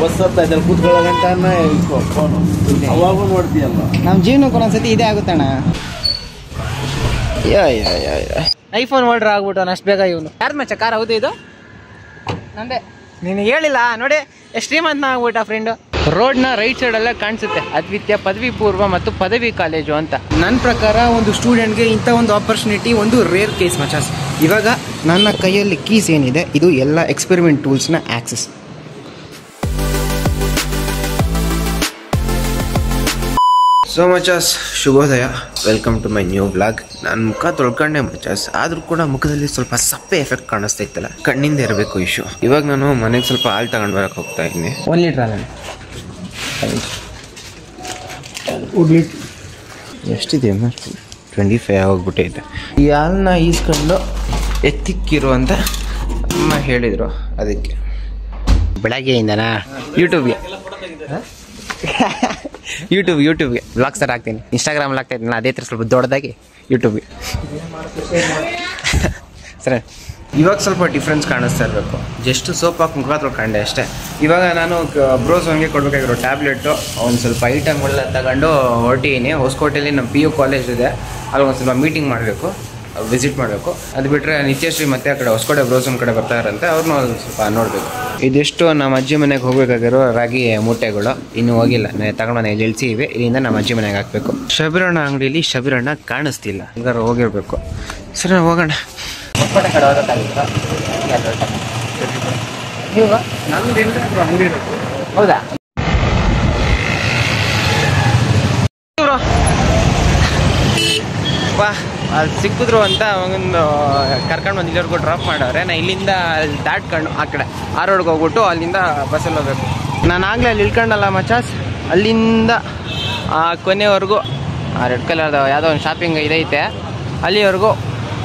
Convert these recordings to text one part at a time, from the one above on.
Bus ಹತ್ತಾ ಇದ್ದಾರೆ ಕೂತ್ಕೊಳ್ಳೋ ಗಂಟೆ ಫೋನು ಅವಾಗೂ ನೋಡ್ತೀಯಲ್ಲ. ನಮ್ಮ ಜೀವನಕ್ಕೆ ಒಂದೊಂದ್ಸತಿ ಇದೇ ಆಗುತ್ತಣ್ಣ. ಐಫೋನ್ ಆರ್ಡರ್ ಆಗ್ಬಿಟ್ಟು ಅಷ್ಟು ಬೇಗ ಇವನು ಯಾರು ಮಚ್ಚ ಕಾರ್ ಹೌದು ಇದು ನಂದೇ. ನೀನು ಹೇಳಿಲ್ಲ ನೋಡಿ ಎಷ್ಟು ಶ್ರೀಮಂತನ ಆಗ್ಬಿಟ್ಟ ಫ್ರೆಂಡು. ರೋಡ್ನ ರೈಟ್ ಸೈಡಲ್ಲೇ ಕಾಣಿಸುತ್ತೆ ಅದ್ವಿತ್ಯ ಪದವಿ ಪೂರ್ವ ಮತ್ತು ಪದವಿ ಕಾಲೇಜು ಅಂತ. ನನ್ನ ಪ್ರಕಾರ ಒಂದು ಸ್ಟೂಡೆಂಟ್ಗೆ ಇಂಥ ಒಂದು ಆಪರ್ಚುನಿಟಿ ಒಂದು ರೇರ್ ಕೇಸ್ ಮಚಾಸ್. ಇವಾಗ ನನ್ನ ಕೈಯಲ್ಲಿ ಕೀಸ್ ಏನಿದೆ ಇದು ಎಲ್ಲ ಎಕ್ಸ್ಪೆರಿಮೆಂಟ್ ಟೂಲ್ಸ್ನ ಆಕ್ಸೆಸ್. ಸೊ ಮಚಾಸ್ ಶುಭೋದಯ, welcome to my new vlog. ನಾನು ಮುಖ ತೊಳ್ಕೊಂಡೆ ಮಚಾಸ್, ಆದರೂ ಕೂಡ ಮುಖದಲ್ಲಿ ಸ್ವಲ್ಪ ಸಪ್ಪೆ ಎಫೆಕ್ಟ್ ಕಾಣಿಸ್ತಾ ಇತ್ತಲ್ಲ, ಕಣ್ಣಿಂದ ಇರಬೇಕು ಇಶ್ಯೂ. ಇವಾಗ ನಾನು ಮನೆಗೆ ಸ್ವಲ್ಪ ಹಾಲು ತಗೊಂಡು ಬರೋಕೆ ಹೋಗ್ತಾ ಇದ್ದೀನಿ. 1 ಲೀಟ್ರ್ ಹಾಲು ಎಷ್ಟಿದೆ? 25 ಆಗೋಗ್ಬಿಟ್ಟೈತೆ. ಈ ಹಾಲನ್ನ ಈಸ್ಕೊಂಡು ಎತ್ತಿಕ್ಕಿರು ಅಂತ ಅಮ್ಮ ಹೇಳಿದರು, ಅದಕ್ಕೆ ಬೆಳಗ್ಗೆಯಿಂದನಾ ಯೂಟ್ಯೂಬ್ಗೆ ಬ್ಲಾಗ್ಸ್ ಥರ ಹಾಕ್ತೀನಿ. ಇನ್ಸ್ಟಾಗ್ರಾಮಲ್ಲಿ ಆಗ್ತಾ ಇದ್ದೀನಿ ಅದೇ ಥರ ಸ್ವಲ್ಪ ದೊಡ್ಡದಾಗಿ ಯೂಟ್ಯೂಬ್ಗೆ. ಸರಿ, ಇವಾಗ ಸ್ವಲ್ಪ ಡಿಫ್ರೆನ್ಸ್ ಕಾಣಿಸ್ತಾ ಇರಬೇಕು. ಜಸ್ಟ್ ಸೋಪ್ ಹಾಕಿ ಮುಖ ತೊಳ್ಕೊಂಡೆ ಅಷ್ಟೇ. ಇವಾಗ ನಾನು ಬ್ರೋಸೋನ್ಗೆ ಕೊಡಬೇಕಾಗಿರೋ ಟ್ಯಾಬ್ಲೆಟು ಒಂದು ಸ್ವಲ್ಪ ಐಟಮ್ಗಳೆಲ್ಲ ತಗೊಂಡು ಹೊರಟಿದ್ದೀನಿ. ಹೊಸಕೋಟೆಯಲ್ಲಿ ನಮ್ಮ PU ಕಾಲೇಜ್ ಇದೆ, ಅಲ್ಲಿ ಒಂದು ಸ್ವಲ್ಪ ಮೀಟಿಂಗ್ ಮಾಡಬೇಕು, ವಿಸಿಟ್ ಮಾಡಬೇಕು. ಅದು ಬಿಟ್ಟರೆ ನಿತ್ಯಶ್ರೀ ಮತ್ತೆ ಆ ಕಡೆ ಹೊಸಕೋಟೆ ಬ್ರೋಸೋನ್ ಕಡೆ ಬರ್ತಾರಂತೆ, ಅವ್ರನ್ನೂ ಒಂದು ಸ್ವಲ್ಪ ನೋಡಬೇಕು. ಇದಿಷ್ಟು ನಮ್ಮ ಅಜ್ಜಿ ಮನೆಗೆ ಹೋಗಬೇಕಾಗಿರೋ ರಾಗಿ ಮೂಟೆಗಳು ಇನ್ನೂ ಹೋಗಿಲ್ಲ, ತಗೊಂಡು ಮನೆಯಲ್ಲಿ ಇಳಿಸಿ ಇವೆ. ಇಲ್ಲಿಂದ ನಮ್ಮ ಅಜ್ಜಿ ಮನೆಗೆ ಹಾಕಬೇಕು. ಶಬೀರಣ್ಣ ಅಂಗಡಿಯಲ್ಲಿ ಶಬೀರಣ್ಣ ಕಾಣಿಸ್ತಿಲ್ಲ, ಹಂಗಾರೆ ಹೋಗಿರ್ಬೇಕು. ಸರಿ ಹೋಗೋಣ. ಹೊಸಕೋಟೆ ಕಡೆ ಹೋಗೋಕ್ಕಾಗಿತ್ತು. ನೀವು ಅಂಗಡಿ ಹೌದಾ? ವಾ ಅಲ್ಲಿ ಸಿಕ್ಕಿದ್ರು ಅಂತ ಒಂದು ಕರ್ಕೊಂಡು ಬಂದು ಇಲ್ಲಿವರೆಗೂ ಡ್ರಾಪ್ ಮಾಡವ್ರೆ. ನಾನು ಇಲ್ಲಿಂದ ಅಲ್ಲಿ ದಾಟ್ಕೊಂಡು ಆ ಕಡೆ ಆ ರೋಡ್ಗೆ ಹೋಗ್ಬಿಟ್ಟು ಅಲ್ಲಿಂದ ಬಸ್ಸಲ್ಲಿ ಹೋಗ್ಬೇಕು. ನಾನು ಆಗಲೇ ಅಲ್ಲಿ ಇಳ್ಕೊಂಡಲ್ಲ ಮಚಾಸ್, ಅಲ್ಲಿಂದ ಆ ಕೊನೆವರೆಗೂ ಆ ರೆಡ್ ಕಲರ್ದು ಯಾವುದೋ ಒಂದು ಶಾಪಿಂಗ್ ಇದೈತೆ, ಅಲ್ಲಿವರೆಗೂ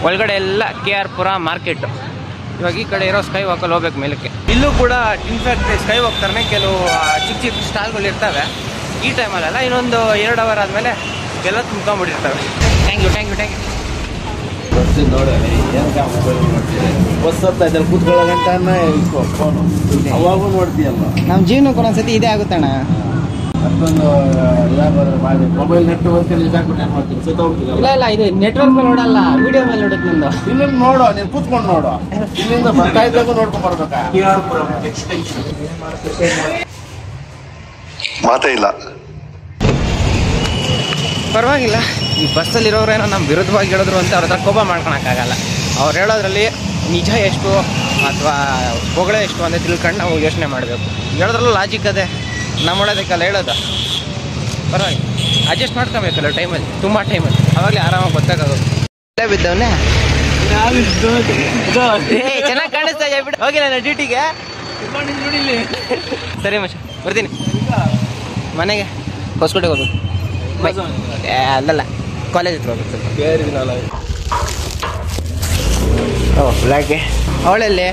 ಒಳಗಡೆ ಎಲ್ಲ KR ಪುರ ಮಾರ್ಕೆಟು. ಇವಾಗ ಈ ಕಡೆ ಇರೋ ಸ್ಕೈ ವಾಕಲ್ಲಿ ಹೋಗ್ಬೇಕು ಮೇಲಕ್ಕೆ. ಇಲ್ಲೂ ಕೂಡ ಇನ್ಫ್ಯಾಕ್ಟ್ ಸ್ಕೈ ವಾಕ್ ಥರನೇ ಕೆಲವು ಚಿಕ್ಕ ಚಿಕ್ಕ ಸ್ಟಾಲ್ಗಳು ಇರ್ತವೆ. ಈ ಟೈಮಲ್ಲೆಲ್ಲ ಇನ್ನೊಂದು 2 ಅವರ್ ಆದಮೇಲೆ ಎಲ್ಲ ತುಂಬ್ಕೊಂಡ್ಬಿಟ್ಟಿರ್ತವೆ. Thank you. ಬಸ್ ಹತ್ತಾ ಇದ್ದಾರೆ ಕೂತ್ಕೊಳ್ಳೋ ಗಂಟೆ ಫೋನು ಅವಾಗೂ ನೋಡ್ತೀಯಲ್ಲ. ನಮ್ಮ ಜೀವನಕ್ಕೆ ಒಂದೊಂದ್ಸತಿ ಇದೇ ಆಗುತ್ತಣ್ಣ. ಅಷ್ಟೊಂದು ಮೊಬೈಲ್ ನೆಟ್ವರ್ಕ್ ಇಲ್ಲ ಇದು ನೆಟ್ವರ್ಕ್ ಮೇಲೆ ನೋಡಲ್ಲ, ವಿಡಿಯೋ ಮೇಲೆ ನೋಡುತ್ತೆ. ನಿಂದು ಇಲ್ಲಿಂದ ನೋಡು, ನೀನು ಕೂತ್ಕೊಂಡು ನೋಡು. ಇಲ್ಲಿಂದ ಬರ್ತಾ ಇದ್ದಾಗ ನೋಡ್ಕೊಂಡ್ ಬರ್ಬೇಕಾ? ಮಾತೇ ಇಲ್ಲ, ಪರವಾಗಿಲ್ಲ. ಈ ಬಸ್ಸಲ್ಲಿರೋರೇನೋ ನಮ್ಮ ವಿರುದ್ಧವಾಗಿ ಹೇಳಿದ್ರು ಅಂತ ಅವ್ರ ಹತ್ರ ಕೋಪ ಮಾಡ್ಕೊಳಕ್ಕಾಗಲ್ಲ. ಅವ್ರು ಹೇಳೋದ್ರಲ್ಲಿ ನಿಜ ಎಷ್ಟು ಅಥವಾ ಹೊಗಳೇ ಎಷ್ಟು ಅಂತ ತಿಳ್ಕೊಂಡು ನಾವು ಯೋಚನೆ ಮಾಡಬೇಕು. ಹೇಳೋದ್ರಲ್ಲೂ ಲಾಜಿಕ್ ಅದೇ, ನಮ್ಮ ಒಳೋದಕ್ಕೆಲ್ಲ ಹೇಳೋದು. ಪರವಾಗಿಲ್ಲ, ಅಡ್ಜಸ್ಟ್ ಮಾಡ್ಕೊಬೇಕಲ್ಲ ಟೈಮಲ್ಲಿ, ತುಂಬ ಟೈಮಲ್ಲಿ, ಅವಾಗಲೇ ಆರಾಮಾಗಿ ಗೊತ್ತಾಗೋದು. ಬಿದ್ದವನ್ನೇ ಚೆನ್ನಾಗಿ ಕಾಣಿಸ್ತಾ ಇದೆ. ಬಿಟ್ಟು ಹೋಗಿಲ್ಲ ನಾನು ಡ್ಯೂಟಿಗೆ. ಸರಿ ಮಚ್ಚ, ಬರ್ತೀನಿ ಮನೆಗೆ. ಹೊಸಕೋಟೆಗೆ ಹೋಗ್ಬೇಕು. ಅಲ್ಲಲ್ಲ, ಕಾಲೇಜ್ ಹತ್ರ ಹೋಗ್ಬೇಕು. ಓ ಬ್ಲ್ಯಾಕೆ ಅವಳಲ್ಲಿ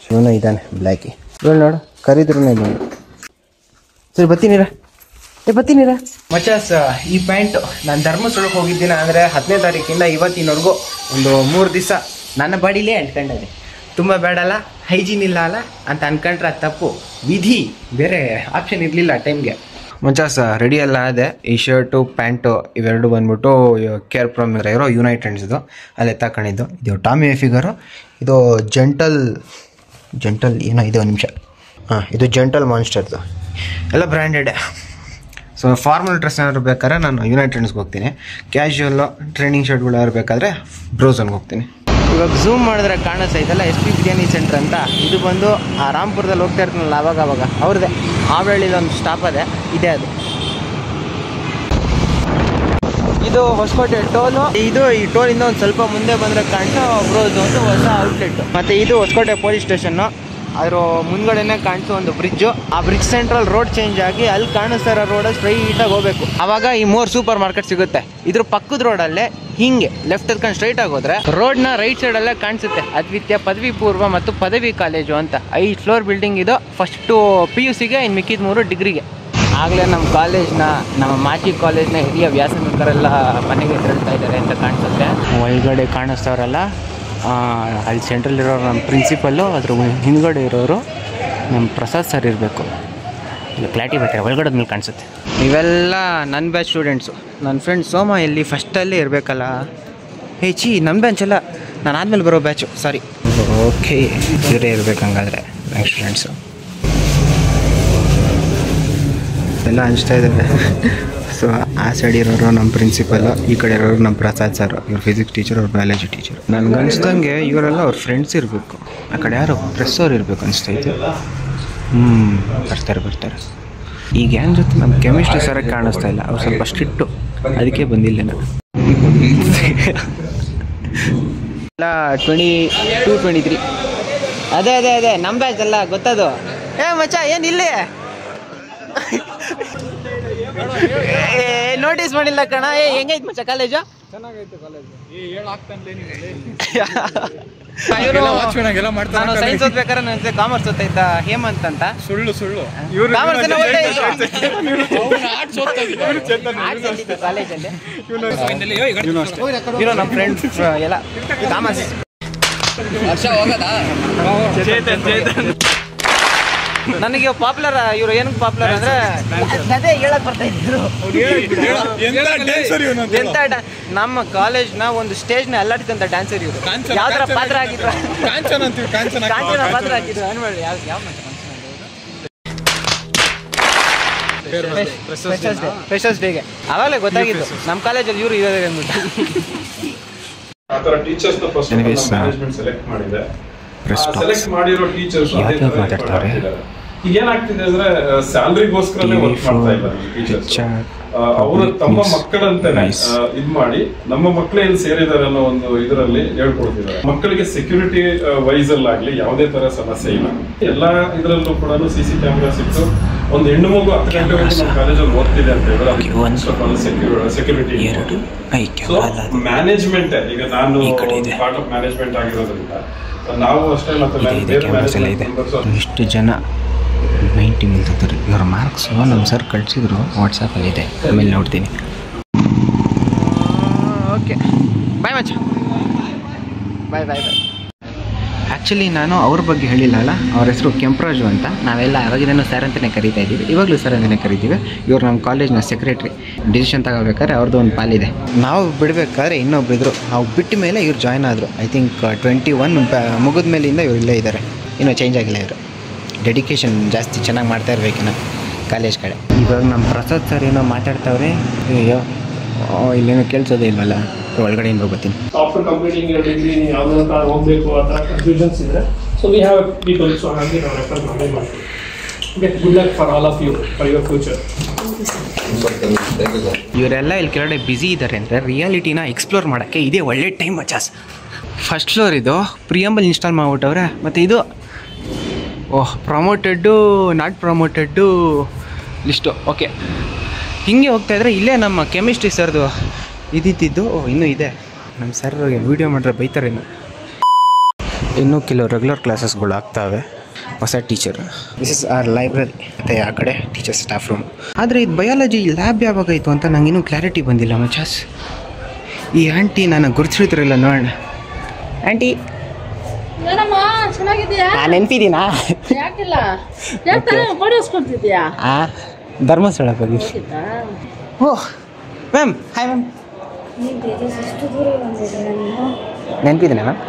ಇವನು ಇದ್ದಾನೆ ಬ್ಲ್ಯಾಕಿ. ಇವಳು ನೋಡು, ಕರೀದ್ರು ಇದ್ದಾನೆ. ಸರಿ ಬರ್ತೀನಿರ ಮಚಾಸ್. ಈ ಪ್ಯಾಂಟು ನಾನು ಧರ್ಮಸ್ಥಳಕ್ಕೆ ಹೋಗಿದ್ದೀನಿ ಅಂದರೆ 10ನೇ ತಾರೀಕಿಂದ ಇವತ್ತಿನವರೆಗೂ ಒಂದು 3 ದಿವಸ ನನ್ನ ಬಾಡಿಲೇ ಅಂಟ್ಕೊಂಡೆ. ತುಂಬ ಬೇಡಲ್ಲ, ಹೈಜೀನ್ ಇಲ್ಲ ಅಲ್ಲ ಅಂತ ಅನ್ಕೊಂಡ್ರೆ ಅದು ತಪ್ಪು. ವಿಧಿ, ಬೇರೆ ಆಪ್ಷನ್ ಇರಲಿಲ್ಲ ಟೈಮ್ಗೆ. ಮಚಾಸ್ ರೆಡಿ ಎಲ್ಲ ಅದೇ. ಈ ಶರ್ಟು ಪ್ಯಾಂಟು ಇವೆರಡು ಬಂದ್ಬಿಟ್ಟು KR ಪುರಂ ಇರೋ ಯುನೈಟೆಡ್ಸ್ದು ಅಲ್ಲಿ ತಗೊಂಡಿದ್ದು. ಇದು ಟಾಮಿ ಫಿಗರು, ಇದು ಜೆಂಟಲ್ ಏನೋ ಇದೆ, ಒಂದು ನಿಮಿಷ. ಇದು ಜೆಂಟಲ್ ಮಾನ್ಸ್ಟರ್ದು, ಎಲ್ಲ ಬ್ರ್ಯಾಂಡೆಡ್. ಸೊ ಫಾರ್ಮಲ್ ಡ್ರೆಸ್ ಏನಾದ್ರು ಬೇಕಾದ್ರೆ ನಾನು ಯುನೈಟೆಡ್ಸ್ಗೆ ಹೋಗ್ತೀನಿ. ಕ್ಯಾಶುವಲ್ಲು ಟ್ರೈನಿಂಗ್ ಶರ್ಟ್ಗಳು ಯಾರು ಬೇಕಾದರೆ ಬ್ರೋಸನ್ಗೆ ಹೋಗ್ತೀನಿ. ಇವಾಗ ಝೂಮ್ ಮಾಡಿದ್ರೆ ಕಾಣಿಸ್ತೈತಲ್ಲ SP ಬಿರಿಯಾನಿ ಸೆಂಟ್ರ್ ಅಂತ. ಇದು ಬಂದು ಆ ರಾಂಪುರದಲ್ಲಿ ಹೋಗ್ತಾ ಇರ್ತೀನಲ್ಲ ಅವಾಗ ಅವ್ರದ್ದೇ. ಆವಳ್ಳಿಲಿ ಒಂದು ಸ್ಟಾಪ್ ಅದೇ ಇದೆ, ಅದು ಇದು ಹೊಸಕೋಟೆ ಟೋಲು. ಇದು ಈ ಟೋಲಿಂದ ಒಂದು ಸ್ವಲ್ಪ ಮುಂದೆ ಬಂದರೆ ಕಾಣ್ತಾ ಬ್ರೋಸ್ ಒಂದು ಹೊಸ ಔಟ್ಲೆಟ್. ಮತ್ತು ಇದು ಹೊಸಕೋಟೆ ಪೊಲೀಸ್ ಸ್ಟೇಷನ್ನು, ಅದ್ರ ಮುಂದ್ಗಡೆನೇ ಕಾಣಿಸೋ ಒಂದು ಬ್ರಿಡ್ಜು. ಆ ಬ್ರಿಡ್ಜ್ ಸೆಂಟ್ರಲ್ ರೋಡ್ ಚೇಂಜ್ ಆಗಿ ಅಲ್ಲಿ ಕಾಣಿಸ್ತಾ ಇರೋ ರೋಡ್ ಸ್ಟ್ರೈಟಾಗಿ ಹೋಗ್ಬೇಕು. ಆವಾಗ ಈ 3 ಸೂಪರ್ ಮಾರ್ಕೆಟ್ ಸಿಗುತ್ತೆ. ಇದ್ರ ಪಕ್ಕದ ರೋಡಲ್ಲೇ ಹಿಂಗೆ ಲೆಫ್ಟ್ ಎತ್ಕೊಂಡು ಸ್ಟ್ರೈಟಾಗಿ ಹೋದ್ರೆ ರೋಡ್ನ ರೈಟ್ ಸೈಡಲ್ಲೇ ಕಾಣಿಸುತ್ತೆ ಅದ್ವಿತ್ಯ ಪದವಿ ಪೂರ್ವ ಮತ್ತು ಪದವಿ ಕಾಲೇಜು ಅಂತ. 5 ಫ್ಲೋರ್ ಬಿಲ್ಡಿಂಗ್ ಇದು. ಫಸ್ಟು PUCಗೆ, ಇನ್ನು ಮಿಕ್ಕಿದ 3 ಡಿಗ್ರಿಗೆ. ಆಗಲೇ ನಮ್ಮ ಕಾಲೇಜ್ನ, ನಮ್ಮ ಮಾಚಿ ಕಾಲೇಜ್ನ ಹಿರಿಯ ವ್ಯಾಸಂಗಕರೆಲ್ಲ ಮನೆಗೆ ತೆರಳ್ತಾ ಇದ್ದಾರೆ ಅಂತ ಕಾಣಿಸುತ್ತೆ. ಒಳಗಡೆ ಕಾಣಿಸ್ತವ್ರಲ್ಲ ಅಲ್ಲಿ ಸೆಂಟ್ರಲ್ಲಿ ಇರೋರು ನಮ್ಮ ಪ್ರಿನ್ಸಿಪಲ್ಲು, ಅದ್ರ ಹಿಂದ್ಗಡೆ ಇರೋರು ನಮ್ಮ ಪ್ರಸಾದ್ ಸರ್ ಇರಬೇಕು. ಇಲ್ಲ ಕ್ಲಾರಿಟಿ ಬರ್ತಾರೆ, ಒಳಗಡೆ ಮೇಲೆ ಕಾಣಿಸುತ್ತೆ. ಇವೆಲ್ಲ ನನ್ನ ಬ್ಯಾಚ್ ಸ್ಟೂಡೆಂಟ್ಸು. ನನ್ನ ಫ್ರೆಂಡ್ ಸೋಮ ಎಲ್ಲಿ ಫಸ್ಟಲ್ಲೇ ಇರಬೇಕಲ್ಲ. ನನ್ನ ಬ್ಯಾಚ್ ಅಲ್ಲ, ನಾನು ಆದಮೇಲೆ ಬರೋ ಬ್ಯಾಚು, ಸಾರಿ. ಓಕೆ, ಇವರೇ ಇರಬೇಕು ಹಂಗಾದರೆ ನನ್ನ ಸ್ಟೂಡೆಂಟ್ಸು. ಎಲ್ಲ ಹಂಚ್ತಾ ಇದ್ದಾರೆ. ಸೊ ಆ ಸೈಡ್ ಇರೋರು ನಮ್ಮ ಪ್ರಿನ್ಸಿಪಲ್, ಈ ಕಡೆ ಇರೋರು ನಮ್ಮ ಪ್ರಸಾದ್ ಸರ್, ಇವ್ರು ಫಿಸಿಕ್ಸ್ ಟೀಚರ್, ಅವ್ರು ಬಯಾಲಜಿ ಟೀಚರ್. ನನಗೆ ಅನಿಸ್ದಂಗೆ ಇವರೆಲ್ಲ ಅವ್ರ ಫ್ರೆಂಡ್ಸ್ ಇರಬೇಕು. ಆ ಕಡೆ ಯಾರು ಪ್ರೆಸ್ ಅವ್ರು ಇರಬೇಕು ಅನಿಸ್ತೈತೆ. ಬರ್ತಾರೆ. ಈ ಗ್ಯಾಂಗ್ ಜೊತೆ ನಮ್ಮ ಕೆಮಿಸ್ಟ್ರಿ ಸರಿಗೆ ಕಾಣಿಸ್ತಾ ಇಲ್ಲ, ಅವ್ರು ಸ್ವಲ್ಪ ಸ್ಟ್ರಿಕ್ಟು, ಅದಕ್ಕೆ ಬಂದಿಲ್ಲ ನಾನು. ಎಲ್ಲ 22, 23 ಅದೇ ನಮ್ಮ ಬ್ಯಾಚ್ ಅಲ್ಲ, ಗೊತ್ತದು. ಮಚ್ಚ ಏನಿಲ್ಲೇ ನೋಟಿಸ್ ಮಾಡಿಲ್ಲ ಕಣ. ಹೆಂಗೈತೆ ಮಚ್ಚ ಕಾಲೇಜು? ಚೆನ್ನಾಗೈತೆ ಕಾಲೇಜು. ನಾನು ಸೈನ್ಸ್ ಓದ್ಬೇಕಾದ್ರೆ ನನ್ನ ಜೊತೆ ಕಾಮರ್ಸ್ ಓದ್ತಾಯಿದ್ದ ಹೇಮಂತ್ ಅಂತ. ಸುಳ್ಳು ಕಾಲೇಜಲ್ಲಿ ಇರೋ ನಮ್ಮ ಫ್ರೆಂಡ್ಸ್ ಎಲ್ಲ ಕಾಮರ್ಸ್. ನನಗೆ ಪಾಪ್ಯುಲರ್ ಇವರು ಏನಕ್ಕೆ ಪಾಪ್ಯುಲರ್ ಅಂದ್ರೆ ಅದೇ ಹೇಳಕ್ ಬರ್ತಾ ಇದ್ರು. ಎಂತ ನಮ್ಮ ಕಾಲೇಜ್ನ ಒಂದು ಸ್ಟೇಜ್ ನ ಅಲ್ಲಾಡಿದಂತ ಡ್ಯಾನ್ಸರ್ ಇವರು. ಯಾವ ತರ ಪಾತ್ರ ಆಗಿದ್ರು, ಕಾಂಚನ ಪಾತ್ರ ಆಗಿದ್ರು ಅನ್ಬೇಡಿ. ಯಾವ ಫ್ರೆಶರ್ಸ್ ಡೇಗೆ ಅವಾಗಲೇ ಗೊತ್ತಾಗಿತ್ತು ನಮ್ಮ ಕಾಲೇಜಲ್ಲಿ ಇವರು ಇದ್ದಾರೆ ಅಂದ್ಬಿಟ್ಟು. ಮಾತಾಡ್ತಾರೆ. ಈಗ ಏನಾಗ್ತಿದೆ ಅಂದ್ರೆ ಸ್ಯಾಲರಿಗೋಸ್ಕರನೇ ವರ್ಕ್ ಮಾಡ್ತಾ ಇಲ್ಲ ಟೀಚರ್ಸ್. ಅವರು ತಮ್ಮ ಮಕ್ಕಳಂತಾನೆ ಇದ್ ಮಾಡಿ ನಮ್ಮ ಮಕ್ಕಳೇ ಇಲ್ಲಿ ಸೇರಿದ್ದಾರೆ ಅನ್ನೋ ಒಂದು ಇದರಲ್ಲಿ ಹೇಳ್ಕೊಡ್ತಿದ್ದಾರೆ. ಮಕ್ಕಳಿಗೆ ಸೆಕ್ಯೂರಿಟಿ ವೈಸ್ ಅಲ್ಲಾಗ್ಲಿ ಯಾವುದೇ ತರ ಸಮಸ್ಯೆ ಇಲ್ಲ. ಎಲ್ಲಾ ಇದ್ರಲ್ಲೂ ಕೂಡ CC ಕ್ಯಾಮ್ರಾಸ್ ಇತ್ತು. ಒಂದು ಹೆಣ್ಣು ಮಗು 10 ಗಂಟೆವರೆಗೂ ನಮ್ಮ ಕಾಲೇಜಲ್ಲಿ ಓದ್ತಿದೆ ಅಂತ ಹೇಳಿದ್ರೆ ಸೆಕ್ಯೂರಿಟಿ. ಸೊ ಮ್ಯಾನೇಜ್ಮೆಂಟ್, ಈಗ ನಾನು ಪಾರ್ಟ್ ಆಫ್ ಮ್ಯಾನೇಜ್ಮೆಂಟ್ ಆಗಿರೋದ್ರಿಂದ ನಾವು ಅಷ್ಟೇ ಇಷ್ಟು ಜನ 90 ಮಿಲ್ತಾರೆ. ಇವರ ಮಾರ್ಕ್ಸು ನಮ್ಮ ಸರ್ ಕಳಿಸಿದ್ರು, ವಾಟ್ಸಪ್ಪಲ್ಲಿದೆ, ಆಮೇಲೆ ನೋಡ್ತೀನಿ. ಓಕೆ ಬಾಯ್ ಮಚ್ಚ, ಬಾಯ್. ಆ್ಯಕ್ಚುಲಿ ನಾನು ಅವ್ರ ಬಗ್ಗೆ ಹೇಳಿಲ್ಲಲ್ಲ, ಅವ್ರ ಹೆಸರು ಕೆಂಪರಾಜು ಅಂತ. ನಾವೆಲ್ಲ ಅವಾಗಿಂದನೂ ಸರ್ ಅಂತಲೇ ಕರಿತಾ ಇದ್ದೀವಿ, ಇವಾಗಲೂ ಸರ್ ಅಂತಲೇ ಕರಿತೀವಿ. ಇವರು ನಮ್ಮ ಕಾಲೇಜ್ನ ಸೆಕ್ರೆಟ್ರಿ. ಡಿಸಿಷನ್ ತಗೋಬೇಕಾದ್ರೆ ಅವ್ರದ್ದು ಒಂದು ಪಾಲಿದೆ. ನಾವು ಬಿಡಬೇಕಾದ್ರೆ ಇನ್ನೊಬ್ರು ಇದ್ರು, ನಾವು ಬಿಟ್ಟ ಮೇಲೆ ಇವ್ರು ಜಾಯ್ನ್ ಆದರು. ಐ ಥಿಂಕ್ 21 ಮುಗಿದ ಮೇಲಿಂದ ಇವ್ರು ಇಲ್ಲೇ ಇದ್ದಾರೆ, ಇನ್ನೂ ಚೇಂಜ್ ಆಗಿಲ್ಲ. ಇವರು ಡೆಡಿಕೇಶನ್ ಜಾಸ್ತಿ ಚೆನ್ನಾಗಿ ಮಾಡ್ತಾ ಇರ್ಬೇಕೇನೋ ಕಾಲೇಜ್ ಕಡೆ. ಇವಾಗ ನಮ್ಮ ಪ್ರಸಾದ್ ಸರ್ ಏನೋ ಮಾತಾಡ್ತಾವ್ರೆ. ಅಯ್ಯೋ ಇಲ್ಲೇನೋ ಕೇಳಿಸೋದೇ ಇಲ್ವಲ್ಲ, ಒಳಗಡೆಯಿಂದ ಹೋಗ್ತೀನಿ. ಆಫ್ಟರ್ ಕಂಪ್ಲೀಟಿಂಗ್ ಯುವರ್ ಡಿಗ್ರಿ ನೀವು ಯಾವುದೋ ಹೋಗಬೇಕು ಆ ಥರ ಕನ್ಫ್ಯೂಷನ್ಸ್ ಇದ್ದರೆ, so we have people, so ಹಾಗೆ ನಾವು ರೆಫರ್ ಮಾಡ್ತೀವಿ. Get good luck for all of you for your future. ಇವರೆಲ್ಲ ಇಲ್ಲಿ ಕೆಳಗಡೆ ಬ್ಯುಸಿ ಇದ್ದಾರೆ ಅಂದರೆ ರಿಯಾಲಿಟಿನ ಎಕ್ಸ್ಪ್ಲೋರ್ ಮಾಡೋಕ್ಕೆ ಇದೇ ಒಳ್ಳೆ ಟೈಮ್ ಮಚಾಸ್. ಫಸ್ಟ್ ಫ್ಲೋರ್ ಇದು ಪ್ರಿಯಂಬಲ್ ಇನ್ಸ್ಟಾಲ್ ಮಾಡ್ಬಿಟ್ಟವ್ರೆ. ಮತ್ತು ಇದು ಪ್ರಮೋಟೆಡ್ಡು, ನಾಟ್ ಪ್ರಮೋಟೆಡ್ಡು ಲಿಸ್ಟು. ಓಕೆ, ಹೀಗೆ ಹೋಗ್ತಾಯಿದ್ರೆ ಇಲ್ಲೇ ನಮ್ಮ ಕೆಮಿಸ್ಟ್ರಿ ಸರ್ದು ಇದ್ದಿದ್ದು ಇನ್ನೂ ಇದೆ. ನಮ್ಮ ಸರ್ ವೀಡಿಯೋ ಮಾಡಿದ್ರೆ ಬೈತಾರೆ. ಇನ್ನೂ ಕೆಲವು ರೆಗ್ಯುಲರ್ ಕ್ಲಾಸಸ್ಗಳು ಆಗ್ತಾವೆ. ಹೊಸ teacher. This is our library. ಮತ್ತು ಆ ಕಡೆ ಟೀಚರ್ ಸ್ಟಾಫ್ ರೂಮ್. ಆದರೆ ಇದು ಬಯಾಲಜಿ ಲ್ಯಾಬ್ ಯಾವಾಗಾಯಿತು ಅಂತ ನಂಗೆ ಇನ್ನೂ ಕ್ಲಾರಿಟಿ ಬಂದಿಲ್ಲ ಮಚಾಸ್. ಈ ಆಂಟಿ ನನಗೆ ಗುರುತಿಸಿದ್ರಲ್ಲ, ನೋಡೋಣ. ಆಂಟಿ ನಾನು ನೆನಪಿದ್ದೀನಾ? ಧರ್ಮಸ್ಥಳ ಬಗ್ಗೆ. Oh ma'am, hi ma'am. ನೆನಪಿದ್ದೀನಾ ಮ್ಯಾಮ್?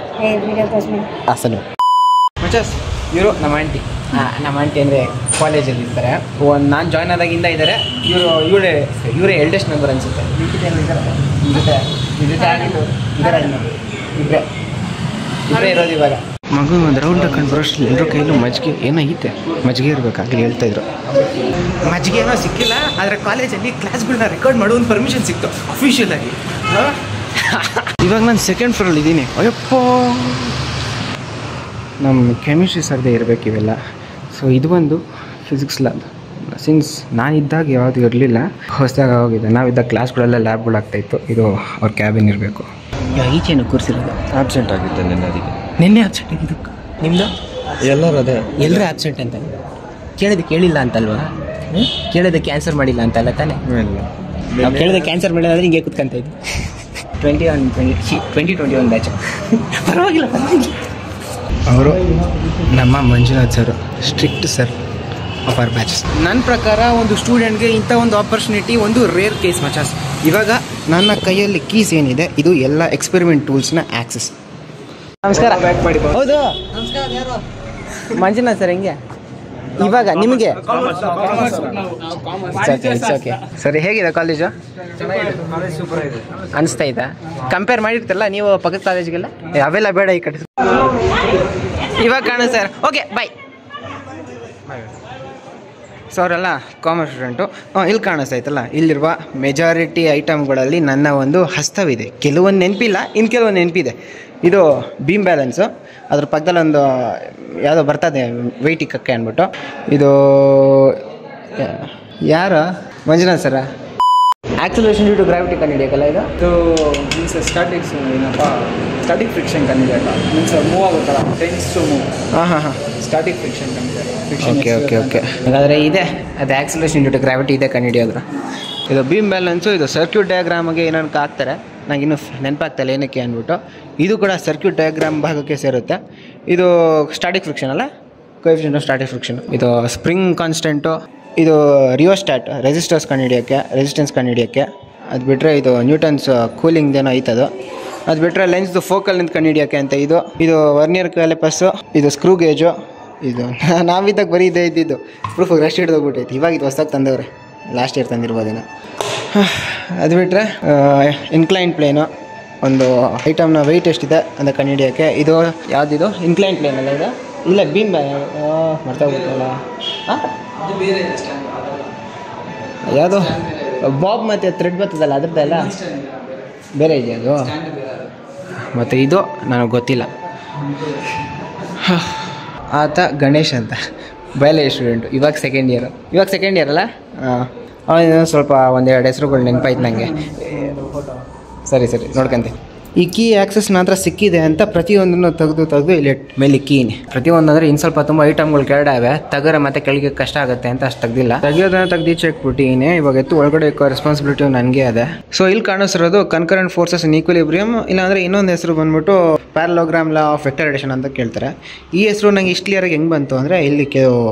ಹಾಸನ ಮಚಾಸ್. ಇವರು ನಮ್ಮ ಆಂಟಿ. ನಮ್ಮ ಆಂಟಿ ಅಂದರೆ ಕಾಲೇಜಲ್ಲಿ ಇರ್ತಾರೆ. ನಾನು ಜಾಯ್ನ್ ಆದಾಗಿಂದ ಇದ್ದಾರೆ. ಇವರೇ ಎಲ್ಡೆಸ್ಟ್ ಮೆಂಬರ್ ಅನಿಸುತ್ತೆ. ಇಬ್ಬರೇ ಇರೋದು ಇವಾಗ. ಮಗು ಒಂದು ರೌಂಡ್ ಹಾಕೊಂಡು ಬರೋಷ್ಟು ಎಲ್ಲರ ಕೈಲೂ ಮಜ್ಜಿಗೆ ಏನೋ ಐತೆ, ಮಜ್ಜಿಗೆ ಇರಬೇಕಾಗಲಿ ಹೇಳ್ತಾಯಿದ್ರು. ಮಜ್ಜಿಗೆ ಏನೋ ಸಿಕ್ಕಿಲ್ಲ, ಆದರೆ ಕಾಲೇಜಲ್ಲಿ ಕ್ಲಾಸ್ಗಳನ್ನ ರೆಕಾರ್ಡ್ ಮಾಡೋ ಒಂದು ಪರ್ಮಿಷನ್ ಸಿಕ್ತು ಅಫಿಷಿಯಲ್ ಆಗಿ. ಇವಾಗ ನಾನು ಸೆಕೆಂಡ್ ಫ್ಲೋರಲ್ಲಿ ಇದ್ದೀನಿ. ಅಯ್ಯಪ್ಪ, ನಮ್ಮ ಕೆಮಿಸ್ಟ್ರಿ ಸರ್ದೇ ಇರಬೇಕು ಇವೆಲ್ಲ. ಸೊ ಇದು ಒಂದು ಫಿಸಿಕ್ಸ್ ಲ್ಯಾಬ್. ಸಿನ್ಸ್ ನಾನಿದ್ದಾಗ ಯಾವುದು ಇರಲಿಲ್ಲ, ಹೊಸದಾಗ ಹೋಗಿದೆ. ನಾವಿದ್ದಾಗ ಕ್ಲಾಸ್ಗಳೆಲ್ಲ ಲ್ಯಾಬ್ಗಳಾಗ್ತಾಯಿತ್ತು. ಇದು ಅವ್ರ ಕ್ಯಾಬಿನ್ ಇರಬೇಕು. ಈಚೆನು ಕೂರಿಸಿರೋದು ಆಬ್ಸೆಂಟ್ ಆಗಿದ್ದೆ ನಿನ್ನೆ, ಅದಕ್ಕೆ ನಿನ್ನೆ ಆಬ್ಸೆಂಟ್ ಆಗಿದ್ದು. ನಿಮ್ಮದು ಎಲ್ಲರೂ ಅದೇ, ಎಲ್ಲರೂ ಆಬ್ಸೆಂಟ್ ಅಂತ ಕೇಳಿಲ್ಲ ಅಂತಲ್ವಾ? ಕೇಳೋದಕ್ಕೆ ಆನ್ಸರ್ ಮಾಡಿಲ್ಲ ಅಂತಲ್ಲ ತಾನೇ? ನಾವು ಕೇಳೋದಕ್ಕೆ ಆನ್ಸರ್ ಮಾಡಿಲ್ಲ ಅಂದರೆ ಹಿಂಗೆ ಕೂತ್ಕೊಂತ ಇದ್ವಿ. 2021 ಬ್ಯಾಚ್. ಪರವಾಗಿಲ್ಲ. ಅವರು ನಮ್ಮ Manjunath sir, strict sir of our batches. ನನ್ನ ಪ್ರಕಾರ ಒಂದು ಸ್ಟೂಡೆಂಟ್ಗೆ ಇಂಥ ಒಂದು ಆಪರ್ಚುನಿಟಿ ಒಂದು ರೇರ್ ಕೇಸ್ ಮಚಾಸ್. ಇವಾಗ ನನ್ನ ಕೈಯಲ್ಲಿ ಕೀಸ್ ಏನಿದೆ ಇದು ಎಲ್ಲ ಎಕ್ಸ್ಪೆರಿಮೆಂಟ್ ಟೂಲ್ಸ್ನ ಆಕ್ಸೆಸ್. ನಮಸ್ಕಾರ. ಹೌದು ಮಂಜುನಾಥ್ ಸರ್, ಹೆಂಗೆ ಇವಾಗ ನಿಮಗೆ ಓಕೆ ಸರಿ. ಹೇಗಿದೆ ಕಾಲೇಜು? ಅನಿಸ್ತಾ ಇದ್ದ ಕಂಪೇರ್ ಮಾಡಿರ್ತಿರಲ್ಲ ನೀವು ಪಕ್ಕದ ಕಾಲೇಜ್ಗೆಲ್ಲ? ಅವೆಲ್ಲ ಬೇಡ ಈ ಕಡೆ. ಇವಾಗ ಕಾಣು ಸರ್. Okay bye. ಸೊ ಅವರೆಲ್ಲ ಕಾಮರ್ಸ್ ಸ್ಟೂಡೆಂಟು. ಇಲ್ಲಿ ಕಾಣಿಸ್ತೈತಲ್ಲ, ಇಲ್ಲಿರುವ ಮೆಜಾರಿಟಿ ಐಟಮ್ಗಳಲ್ಲಿ ನನ್ನ ಒಂದು ಹಸ್ತವಿದೆ. ಕೆಲವೊಂದು ನೆನಪಿಲ್ಲ, ಇನ್ನು ಕೆಲವೊಂದು ನೆನಪಿದೆ. ಇದು ಬೀಮ್ ಬ್ಯಾಲೆನ್ಸು, ಅದ್ರ ಪಕ್ಕದಲ್ಲಿ ಒಂದು ಯಾವುದೋ ಬರ್ತದೆ ವೆಯ್ಟ್ ಇಕ್ಕಕ್ಕೆ ಅಂದ್ಬಿಟ್ಟು. ಇದು ಯಾರು? ಮಂಜುನಾಥ್ ಸರ. ಆಕ್ಸಲರೇಷನ್ ಡ್ಯೂ ಟು ಗ್ರಾವಿಟಿ ಕಂಡಿಡಿಯಕ್ಕಲ್ಲ ಇದು? ಮೀನ್ಸ್ ಸ್ಟಾಟಿಕ್ಸ್ ಏನಪ್ಪ, ಸ್ಟಾಟಿಕ್ ಫ್ರಿಕ್ಷನ್ ಕಂಡಿಡಿಯಲ್ಲ. ಮೀನ್ಸ್ ಮೂವ್ ಆಗುತ್ತಲ್ಲ, ಟೆನ್ಸ್ ಟು ಮೂವ್. ಹಾಂ ಸ್ಟಾಟಿಕ್ ಫ್ರಿಕ್ಷನ್ ಕಂಡಿಡಿಯಲ್ಲ. ಓಕೆ ಹಾಗಾದರೆ ಇದೆ ಅದು ಆಕ್ಸಲರೇಷನ್ ಡ್ಯೂ ಟು ಗ್ರಾವಿಟಿ ಇದೆ ಕಂಡಿಡಿಯೋದ್ರ. ಇದು ಬೀಮ್ ಬ್ಯಾಲೆನ್ಸು. ಇದು ಸರ್ಕ್ಯೂಟ್ ಡಯಾಗ್ರಾಮಗೆ ಏನೇನು ಹಾಕ್ತಾರೆ, ನಂಗೆ ಇನ್ನೂ ನೆನಪಾಗ್ತಾಯಿಲ್ಲ ಏನಕ್ಕೆ ಅಂದ್ಬಿಟ್ಟು. ಇದು ಕೂಡ ಸರ್ಕ್ಯೂಟ್ ಡಯಾಗ್ರಾಮ್ ಭಾಗಕ್ಕೆ ಸೇರುತ್ತೆ. ಇದು ಸ್ಟಾಟಿಕ್ ಫ್ರಿಕ್ಷನ್ ಅಲ್ಲ, ಕೋಎಫಿಷಿಯಂಟ್ ಆಫ್ ಸ್ಟಾಟಿಕ್ ಫ್ರಿಕ್ಷನ್. ಇದು ಸ್ಪ್ರಿಂಗ್ ಕಾನ್ಸ್ಟೆಂಟು. ಇದು ರಿಯೋಸ್ಟ್ಯಾಟ್, ರೆಸಿಸ್ಟೆನ್ಸ್ ಕಂಡುಹಿಡಿಯೋಕ್ಕೆ. ಅದು ಬಿಟ್ಟರೆ ಇದು ನ್ಯೂಟನ್ಸ್ ಕೂಲಿಂಗ್ದೇನೋ ಐತದು. ಅದು ಬಿಟ್ಟರೆ ಲೆನ್ಸ್ದು ಫೋಕಲ್ ನಿಂತು ಕಂಡುಹಿಡಿಯೋಕ್ಕೆ ಅಂತ ಇದು ವರ್ನಿಯರ್ ಕ್ಯಾಲಿಪಸ್ಸು. ಇದು ಸ್ಕ್ರೂ ಗೇಜು. ಇದು ನಾವಿದ್ದಾಗ ಬರೀ ಇದೇ ಇದ್ದಿದ್ದು. ಪ್ರೂಫ್ ರಶ್ ಹಿಡಿದೋಗ್ಬಿಟ್ಟೈತಿ. ಇವಾಗ ಇದು ಹೊಸ್ದಾಗಿ ತಂದವ್ರೆ, ಲಾಸ್ಟ್ ಇಯರ್ ತಂದಿರ್ಬೋದೇನೋ. ಅದು ಬಿಟ್ಟರೆ ಇನ್ಕ್ಲೈನ್ ಪ್ಲೇನು, ಒಂದು ಐಟಮ್ನ ವೆಯ್ಟ್ ಎಷ್ಟಿದೆ ಅಂತ ಕಂಡುಹಿಡಿಯೋಕ್ಕೆ. ಇದು ಯಾವುದಿದು ಇನ್ಕ್ಲೈನ್ ಪ್ಲೇನ್ ಅಲ್ಲ ಇದು? ಇಲ್ಲ ಬೀಮ್ ಮರ್ತೋಗ್ಬಿಟ್ಟಲ್ಲ. ಯಾವುದು ಬಾಬ್ ಮತ್ತು ಥ್ರೆಡ್ ಬರ್ತದಲ್ಲ ಅದ್ರದ್ದೆಲ್ಲ ಬೇರೆ ಇದೆಯಾ ಅದು? ಮತ್ತು ಇದು ನನಗೆ ಗೊತ್ತಿಲ್ಲ. ಆತ ಗಣೇಶ್ ಅಂತ ಬಯಾಲಜಿ ಸ್ಟೂಡೆಂಟು, ಇವಾಗ ಸೆಕೆಂಡ್ ಇಯರ್ ಅಲ್ಲ? ಅವನು ಸ್ವಲ್ಪ ಒಂದೆರಡು ಹೆಸರುಗಳು ನೆನಪಾಯ್ತು ನನಗೆ. ಸರಿ ನೋಡ್ಕೊಂತೀನಿ. ಈ ಕೀ ಆಕ್ಸೆಸ್ ನನ್ನ ಹತ್ರ ಸಿಕ್ಕಿದೆ ಅಂತ ಪ್ರತಿಯೊಂದನ್ನು ತೆಗೆದು ಇಲ್ಲಿ ಮೇಲೆ ಕೀನಿ ಪ್ರತಿಯೊಂದು ಅಂದರೆ ಇನ್ನು ಸ್ವಲ್ಪ ತುಂಬ ಐಟಮ್ಗಳು ಕೆಳಗಡೆ ತೆಗರೆ ಮತ್ತೆ ಕೆಳಗೆ ಕಷ್ಟ ಆಗುತ್ತೆ ಅಂತ ಅಷ್ಟು ತೆಗ್ದಿಲ್ಲ. ತೆಗಿಯೋದನ್ನ ತೆಗ್ದು ಚೆಕ್ಬಿಟ್ಟಿನಿ. ಇವಾಗ ಎತ್ತು ಒಳಗಡೆ ರೆಸ್ಪಾನ್ಸಿಬಿಲಿಟಿ ನನಗೆ ಅದೇ. ಸೊ ಇಲ್ಲಿ ಕಾಣಿಸಿರೋದು ಕನ್ಕರೆಂಟ್ ಫೋರ್ಸಸ್ ಇನ್ ಈಕ್ವಿಲಿಬ್ರಿಯಮ್, ಇಲ್ಲಾಂದರೆ ಇನ್ನೊಂದು ಹೆಸರು ಬಂದ್ಬಿಟ್ಟು parallelogram law of vector addition ಅಂತ ಕೇಳ್ತಾರೆ. ಈ ಹೆಸರು ನಂಗೆ ಇಷ್ಟು ಕ್ಲಿಯರಾಗಿ ಹೆಂಗೆ ಬಂತು ಅಂದರೆ ಇಲ್ಲಿ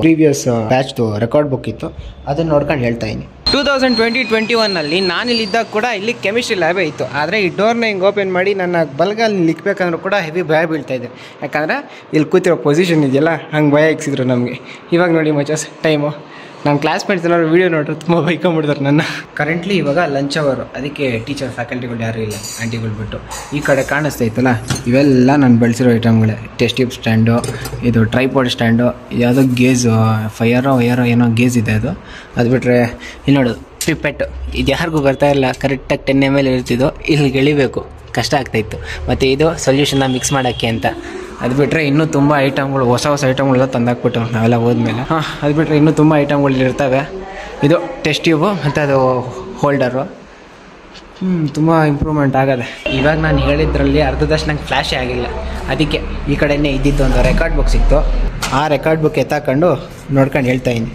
ಪ್ರೀವಿಯಸ್ ಬ್ಯಾಚ್ದು ರೆಕಾರ್ಡ್ ಬುಕ್ ಇತ್ತು, ಅದನ್ನು ನೋಡ್ಕೊಂಡು ಹೇಳ್ತಾ ಇದ್ದೀನಿ. 2020-21 ನಾನಿಲ್ಲಿದ್ದಾಗ ಕೂಡ ಇಲ್ಲಿ ಕೆಮಿಸ್ಟ್ರಿ ಲ್ಯಾಬೇ ಇತ್ತು. ಆದರೆ ಈ ಡೋರ್ನ ಹಿಂಗೆ ಓಪನ್ ಮಾಡಿ ನನ್ನ ಬಲಗಾಲಿ ಲಿಕ್ಕಬೇಕಂದ್ರೂ ಕೂಡ ಹೆವಿ ಭಯ ಬೀಳ್ತಾ ಇದೆ. ಯಾಕಂದರೆ ಇಲ್ಲಿ ಕೂತಿರೋ ಪೊಸಿಷನ್ ಇದೆಯಲ್ಲ, ಹಂಗೆ ಭಯ ಇಕ್ಸಿದ್ರು ನಮಗೆ. ಇವಾಗ ನೋಡಿ ಮಚಸ್ ಟೈಮು, ನನ್ನ ಕ್ಲಾಸ್ಮೇಟ್ಸ್ ಏನಾದ್ರು ವೀಡಿಯೋ ನೋಡ್ರೆ ತುಂಬ ಬೈಕೊಂಬಿಡ್ತಾರೆ ನನ್ನ. ಕರೆಂಟ್ಲಿ ಇವಾಗ ಲಂಚ್ ಅವರು, ಅದಕ್ಕೆ ಟೀಚರ್ ಫ್ಯಾಕಲ್ಟಿಗಳು ಯಾರೂ ಇಲ್ಲ, ಆಂಟಿಗಳು ಬಿಟ್ಟು. ಈ ಕಡೆ ಕಾಣಿಸ್ತೈತಲ್ಲ, ಇವೆಲ್ಲ ನಾನು ಬಳಸಿರೋ ಐಟಮ್ಗಳೇ. ಟೆಸ್ಟ್ ಟ್ಯೂಬ್ ಸ್ಟ್ಯಾಂಡು, ಇದು ಟ್ರೈಪಾಡ್ ಸ್ಟ್ಯಾಂಡು, ಯಾವುದೋ ಗೇಜು ವಯರೋ ಏನೋ ಗೇಜ್ ಇದೆ ಅದು ಬಿಟ್ಟರೆ ಇಲ್ಲಿ ನೋಡೋದು ಪಿಪ್ಪೆಟ್ಟು. ಇದು ಯಾರಿಗೂ ಬರ್ತಾ ಇಲ್ಲ, ಕರೆಕ್ಟಾಗಿ 10 ml ಇರ್ತಿದ್ದು, ಇಲ್ಲಿಗೆ ಎಳಿಬೇಕು, ಕಷ್ಟ ಆಗ್ತಾಯಿತ್ತು. ಮತ್ತು ಇದು ಸೊಲ್ಯೂಷನ್ನ ಮಿಕ್ಸ್ ಮಾಡೋಕ್ಕೆ ಅಂತ. ಅದು ಬಿಟ್ಟರೆ ಇನ್ನೂ ತುಂಬ ಐಟಮ್ಗಳು, ಹೊಸ ಐಟಮ್ಗಳೆಲ್ಲ ತಂದಾಕ್ಬಿಟ್ಟು ನಾವೆಲ್ಲ ಹೋದ್ಮೇಲೆ. ಅದು ಬಿಟ್ಟರೆ ಇನ್ನೂ ತುಂಬ ಐಟಮ್ಗಳು ಇರ್ತವೆ. ಇದು ಟೆಸ್ಟ್ ಟ್ಯೂಬು ಮತ್ತು ಅದು ಹೋಲ್ಡರು. ತುಂಬ ಇಂಪ್ರೂವ್ಮೆಂಟ್ ಆಗದೆ. ಇವಾಗ ನಾನು ಹೇಳಿದ್ರಲ್ಲಿ ಅರ್ಧದಷ್ಟು ನಂಗೆ ಫ್ಲ್ಯಾಶೇ ಆಗಿಲ್ಲ. ಅದಕ್ಕೆ ಈ ಕಡೆಯೇ ಇದ್ದಿದ್ದು ಒಂದು ರೆಕಾರ್ಡ್ ಬುಕ್ ಸಿಕ್ತು. ಆ ರೆಕಾರ್ಡ್ ಬುಕ್ ಎತ್ತಾಕೊಂಡು ನೋಡ್ಕೊಂಡು ಹೇಳ್ತಾಯಿದ್ದೀನಿ.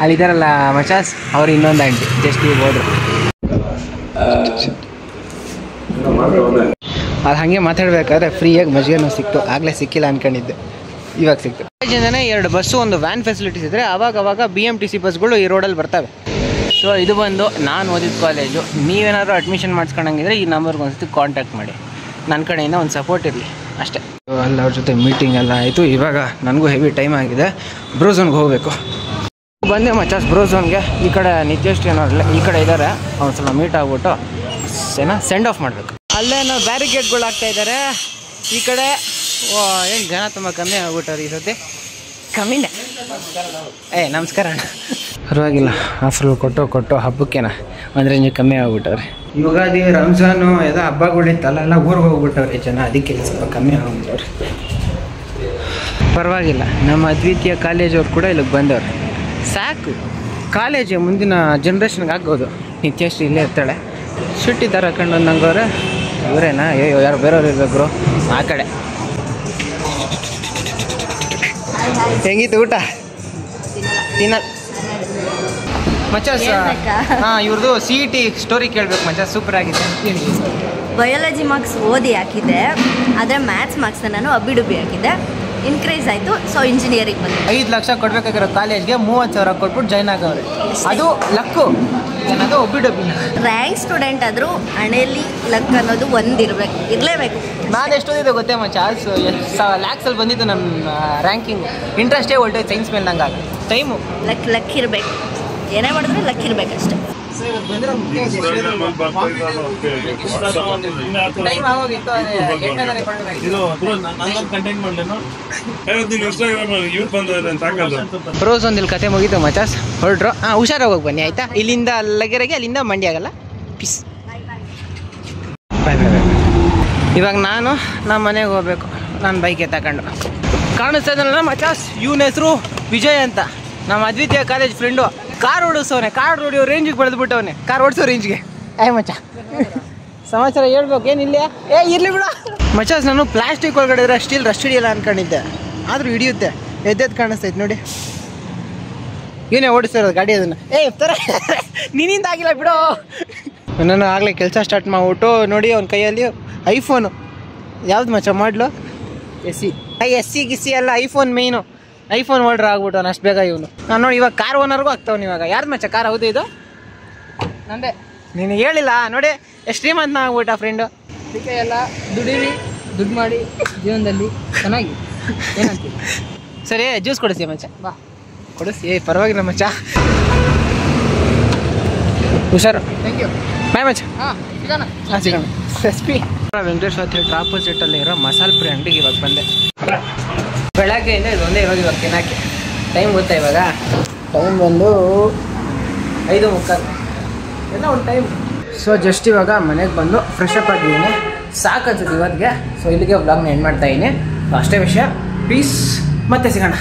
ಅಲ್ಲಿದ್ದಾರಲ್ಲ ಮಚಾಸ್, ಅವ್ರು ಇನ್ನೊಂದು ಆಂಟಿ ಟೆಸ್ಟ್ ಟ್ಯೂಬ್ ಹೋದ್ರು. ಅದು ಹಾಗೆ ಮಾತಾಡಬೇಕಾದ್ರೆ ಫ್ರೀಯಾಗಿ ಮಜ್ಜಿಗೆನೂ ಸಿಕ್ತು. ಆಗಲೇ ಸಿಕ್ಕಿಲ್ಲ ಅಂದ್ಕೊಂಡಿದ್ದೆ, ಇವಾಗ ಸಿಕ್ತು. ಕಾಲೇಜಿಂದನೇ 2 ಬಸ್ಸು, ಒಂದು ವ್ಯಾನ್ ಫೆಸಿಲಿಟೀಸ್ ಇದ್ದರೆ ಆವಾಗ BMTC ಬಸ್ಗಳು ಈ ರೋಡಲ್ಲಿ ಬರ್ತವೆ. ಸೊ ಇದು ಬಂದು ನಾನು ಓದಿದ ಕಾಲೇಜು. ನೀವೇನಾದ್ರು ಅಡ್ಮಿಷನ್ ಮಾಡಿಸ್ಕೊಂಡಂಗಿದ್ರೆ ಈ ನಂಬರ್ಗೆ ಒಂದ್ಸತಿ ಕಾಂಟ್ಯಾಕ್ಟ್ ಮಾಡಿ, ನನ್ನ ಕಡೆಯಿಂದ ಒಂದು ಸಪೋರ್ಟ್ ಇರಲಿ ಅಷ್ಟೇ. ಅಲ್ಲಿ ಅವ್ರ ಜೊತೆ ಮೀಟಿಂಗ್ ಎಲ್ಲ ಆಯಿತು. ಇವಾಗ ನನಗೂ ಹೆವಿ ಟೈಮ್ ಆಗಿದೆ, ಬ್ರೋಝೋನ್ಗೆ ಹೋಗಬೇಕು. ಬಂದೆ ಮಚಾಸ್ ಬ್ರೋಝೋನ್ಗೆ. ಈ ಕಡೆ ನಿತ್ಯಶ್ರೀ ಅನ್ನೋರಿಲ್ಲ, ಈ ಕಡೆ ಇದ್ದಾರೆ. ಅವ್ನು ಸ್ವಲ್ಪ ಮೀಟ್ ಆಗ್ಬಿಟ್ಟು ಸೆಂಡ್ ಆಫ್ ಮಾಡಬೇಕು. ಅಲ್ಲೇನೋ ಬ್ಯಾರಿಕೇಡ್ಗಳು ಆಗ್ತಾಯಿದ್ದಾರೆ. ಈ ಕಡೆ ಏನು ಜನ ತುಂಬ ಕಮ್ಮಿ ಆಗ್ಬಿಟ್ಟವ್ರು ಈ ಸತಿ. ಕಮ್ಮಿನೇ. ನಮಸ್ಕಾರ ಅಣ್ಣ. ಪರವಾಗಿಲ್ಲ, ಆಫರ್ ಕೊಟ್ಟು ಹಬ್ಬಕ್ಕೇನ ಅಂದರೆ ನೀವು ಕಮ್ಮಿ ಆಗ್ಬಿಟ್ಟವ್ರೆ. ಯುಗಾದಿ, ರಂಜಾನು ಎಲ್ಲ ಹಬ್ಬಗಳಿತ್ತಲ್ಲ, ಎಲ್ಲ ಊರಿಗೆ ಹೋಗ್ಬಿಟ್ಟವ್ರೆ ಜನ, ಅದಕ್ಕೆ ಸ್ವಲ್ಪ ಕಮ್ಮಿ ಆಗ್ಬಿಟ್ಟವ್ರೆ. ಪರವಾಗಿಲ್ಲ, ನಮ್ಮ ಅದ್ವಿತೀಯ ಕಾಲೇಜವ್ರು ಕೂಡ ಇಲ್ಲಿಗೆ ಬಂದವ್ರು. ಸಾಕು, ಕಾಲೇಜು ಮುಂದಿನ ಜನ್ರೇಷನ್ಗೆ ಆಗೋದು. ನಿತ್ಯಶ್ರೀ ಇಲ್ಲೇ ಇರ್ತಾಳೆ. ಶುಟ್ಟಿ ಥರ ಹಾಕೊಂಡು ನಂಗವ್ರೆ. ಇವರೇನಾ? ಯಾರು ಬೇರೆಯವ್ರು ಇರಬೇಕು ಆ ಕಡೆ. ಹೆಂಗಿತ್ತು ಊಟ? ಮಚಾಸ್ ಇವ್ರದ್ದು CET ಸ್ಟೋರಿ ಕೇಳ್ಬೇಕು ಮಚ್ಚ, ಸೂಪರ್ ಆಗಿದೆ. ಬಯಾಲಜಿ ಮಾರ್ಕ್ಸ್ ಓದಿ ಹಾಕಿದ್ದೆ, ಆದರೆ ಮ್ಯಾಥ್ಸ್ ಮಾರ್ಕ್ಸ್ನ ನಾನು ಅಬ್ಬಿಡುಬ್ಬಿ ಹಾಕಿದ್ದೆ. ಇನ್ಕ್ರೀಸ್ ಆಯಿತು, ಸೊ ಇಂಜಿನಿಯರಿಂಗ್ ಬಂದೆ. 5 ಲಕ್ಷ ಕೊಡ್ಬೇಕಾಗಿರೋ ಕಾಲೇಜ್ಗೆ 30,000 ಕೊಟ್ಬಿಟ್ಟು ಜಾಯ್ನ್ ಆಗವ್ರೆ. ಅದು ಲಕ್ಕು, ಅದು ಒಬ್ಬಿಡೊಬ್ಬಿನ. ರ್ಯಾಂಕ್ ಸ್ಟೂಡೆಂಟ್ ಆದರೂ ಹಣೆಯಲ್ಲಿ ಲಕ್ ಅನ್ನೋದು ಇರಲೇಬೇಕು. ನಾನು ಎಷ್ಟೊಂದಿದೆ ಗೊತ್ತೇ ಮಚ್ಚ, ಲ್ಯಾಕ್ಸಲ್ಲಿ ಬಂದಿದ್ದು ನನ್ನ ರ್ಯಾಂಕಿಂಗ್. ಇಂಟ್ರೆಸ್ಟೇ ಹೊಲ್ಟೋಯ್ತು ಸೈನ್ಸ್ ಮೇಲೆ ನಂಗೆ. ಟೈಮು ಲಕ್ ಇರಬೇಕು, ಏನೇ ಮಾಡಿದ್ರೆ ಲಕ್ ಇರಬೇಕಷ್ಟೆ. ರೋಸ್ ಒಂದಿಲ್ಲಿ ಕತೆ ಮುಗೀತು ಮಚಾಸ್, ಹೊರಟ್ರು. ಹುಷಾರಾಗಿ ಹೋಗಿ ಬನ್ನಿ ಆಯ್ತಾ. ಇಲ್ಲಿಂದ ಲಗೆರೆಗೆ, ಅಲ್ಲಿಂದ ಮಂಡ್ಯ ಆಗಲ್ಲ. ಪೀಸ್. ಇವಾಗ ನಾನು ನಮ್ಮ ಮನೆಗೆ ಹೋಗ್ಬೇಕು, ನಾನು ಬೈಕ್ ತಗೊಂಡು. ಕಾಣಿಸ್ತಾ ಇದ್ದಲ್ಲ ಮಚಾಸ್, ಇವನ ಹೆಸರು ವಿಜಯ್ ಅಂತ, ನಮ್ಮ ಅದ್ವಿತೀಯ ಕಾಲೇಜ್ ಫ್ರೆಂಡು. ಕಾರ್ ಓಡಿಸೋನೆ, ಕಾರ್ ಓಡಿಯೋ ರೇಂಜಿಗೆ ಬೆಳೆದ್ಬಿಟ್ಟವನೆ, ಕಾರ್ ಓಡಿಸೋ ರೇಂಜ್ಗೆ. ಮಚ್ಚ ಸಮಾಚಾರ ಹೇಳ್ಬೇಕು ಏನಿಲ್ಲ. ಇರ್ಲಿ ಬಿಡ ಮಚಾಸ್. ನಾನು ಪ್ಲಾಸ್ಟಿಕ್ ಒಳಗಡೆ ಇದ್ರೆ ಸ್ಟೀಲ್ ರಸ್ಟ್ ಹಿಡಿಯಲ್ಲ ಅನ್ಕೊಂಡಿದ್ದೆ, ಆದರೂ ಹಿಡಿಯುತ್ತೆ. ಎದ್ದೆದ್ದು ಕಾಣಿಸ್ತೈತೆ ನೋಡಿ, ಇವನೇ ಓಡಿಸ್ತಿರೋದು ಗಾಡಿ. ಅದನ್ನು ತರ ನಿನ್ನಿಂದ ಆಗಿಲ್ಲ ಬಿಡೋ. ನಾನು ಆಗಲೇ ಕೆಲಸ ಸ್ಟಾರ್ಟ್ ಮಾಡ್ಬಿಟ್ಟು ನೋಡಿ ಅವ್ನ ಕೈಯಲ್ಲಿ ಐಫೋನು. ಯಾವ್ದು ಮಚ್ಚ ಮಾಡಲು? ಎಸ್ ಸಿ ಅಲ್ಲ, ಐಫೋನ್ ಮೇಯ್ನು. ಐಫೋನ್ ಓಲ್ಡ್ರ್ ಆಗ್ಬಿಟ್ಟು ಅಷ್ಟು ಬೇಗ ಇವನು. ನಾನು ನೋಡಿ ಇವಾಗ ಕಾರ್ ಓನರ್ಗೂ ಆಗ್ತಾವನು ಇವಾಗ. ಯಾರ್ದು ಮಚ್ಚ ಕಾರ್? ಹೌದು ಇದು ನಂದೇ. ನೀನು ಹೇಳಿಲ್ಲ ನೋಡಿ, ಎಷ್ಟು ಶ್ರೀಮಂತ ಆಗ್ಬಿಟ್ಟ ಫ್ರೆಂಡು. ಅದಕ್ಕೆ ಎಲ್ಲ ದುಡ್ಡು ಮಾಡಿ ಜೀವನದಲ್ಲಿ ಚೆನ್ನಾಗಿ ಏನಂತೀವಿ. ಸರಿ ಜ್ಯೂಸ್ ಕೊಡಿಸಿ ಮಚ್ಚ, ಬಾ ಕೊಡಿಸಿ. ಪರವಾಗಿಲ್ಲ ಮಚ್ಚ, ಹುಷಾರು. Thank you. ಬಾಯ್ ಮಚ್ಚ. ಸಿಗೋಣ. ಸಿಗೋಣ. SP ವೆಂಕಟೇಶ್ವರ ಥಿಯೇಟರ್ ಆಪೋಸಿಟಲ್ಲಿ ಇರೋ ಮಸಾಲೆ ಪುರಿ ಅಂಗಡಿಗೆ ಇವಾಗ ಬಂದೆ. ಬೆಳಗ್ಗೆಯಿಂದ ಇದೊಂದೇ ಇರೋದು ಇವಾಗ ತಿನ್ನೋಕ್ಕೆ. ಟೈಮ್ ಗೊತ್ತಾ ಇವಾಗ? ಟೈಮ್ ಬಂದು 5:30 ಎಲ್ಲ ಒಂದು ಟೈಮ್. ಸೊ ಜಸ್ಟ್ ಇವಾಗ ಮನೆಗೆ ಬಂದು ಫ್ರೆಶ್ ಅಪ್ ಆಗಿದ್ದೀನಿ. ಸಾಕನ್ಸುತ್ತೆ ಇವತ್ತಿಗೆ. ಸೊ ಇಲ್ಲಿಗೆ ವ್ಲಾಗ್ನ ಎಂಡ್ ಮಾಡ್ತಾಯಿದ್ದೀನಿ. ಅಷ್ಟೇ ವಿಷಯ. ಪೀಸ್, ಮತ್ತೆ ಸಿಗೋಣ.